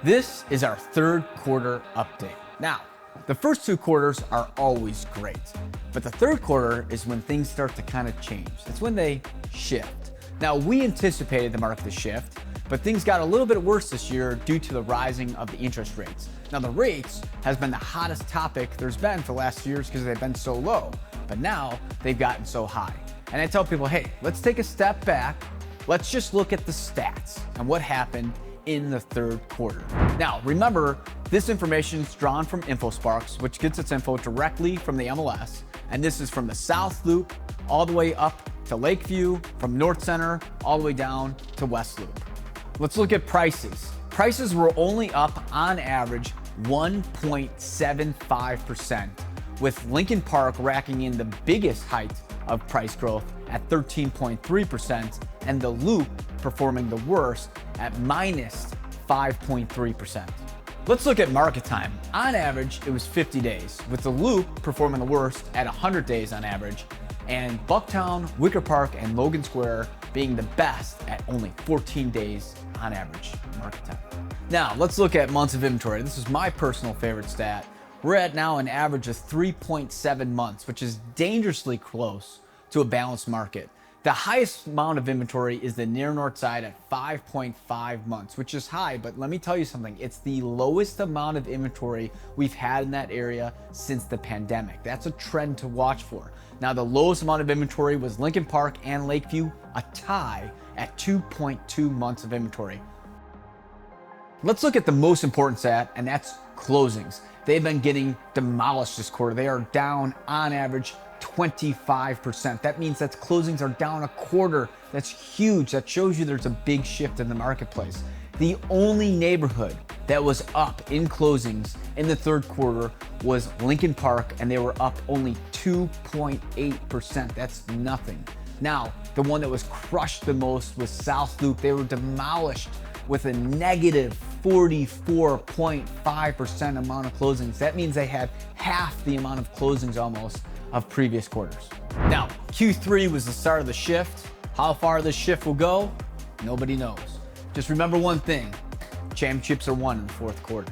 This is our third quarter update. Now, the first two quarters are always great, but the third quarter is when things start to kind of change. It's when they shift. Now, we anticipated the market to shift, but things got a little bit worse this year due to the rising of the interest rates. Now, the rates has been the hottest topic there's been for the last few years because they've been so low, but now they've gotten so high. And I tell people, hey, let's take a step back. Let's just look at the stats and what happened in the third quarter. Now, remember, this information is drawn from InfoSparks, which gets its info directly from the MLS. And this is from the South Loop all the way up to Lakeview, from North Center all the way down to West Loop. Let's look at prices. Prices were only up on average 1.75%, with Lincoln Park racking in the biggest height of price growth at 13.3%, and the Loop performing the worst at minus 5.3%. Let's look at market time. On average, it was 50 days, with the Loop performing the worst at 100 days on average, and Bucktown, Wicker Park, and Logan Square being the best at only 14 days on average market time. Now, let's look at months of inventory. This is my personal favorite stat. We're at now an average of 3.7 months, which is dangerously close to a balanced market. The highest amount of inventory is the near north side at 5.5 months, which is high, but let me tell you something. It's the lowest amount of inventory we've had in that area since the pandemic. That's a trend to watch for. Now, the lowest amount of inventory was Lincoln Park and Lakeview, a tie at 2.2 months of inventory. Let's look at the most important stat, and that's closings. They've been getting demolished this quarter. They are down on average 25%. That means that closings are down a quarter. That's huge. That shows you there's a big shift in the marketplace. The only neighborhood that was up in closings in the third quarter was Lincoln Park, and they were up only 2.8%. That's nothing. Now, the one that was crushed the most was South Loop. They were demolished with a negative 44.5% amount of closings. That means they had half the amount of closings almost of previous quarters. Now, Q3 was the start of the shift. How far this shift will go, nobody knows. Just remember one thing, championships are won in the fourth quarter.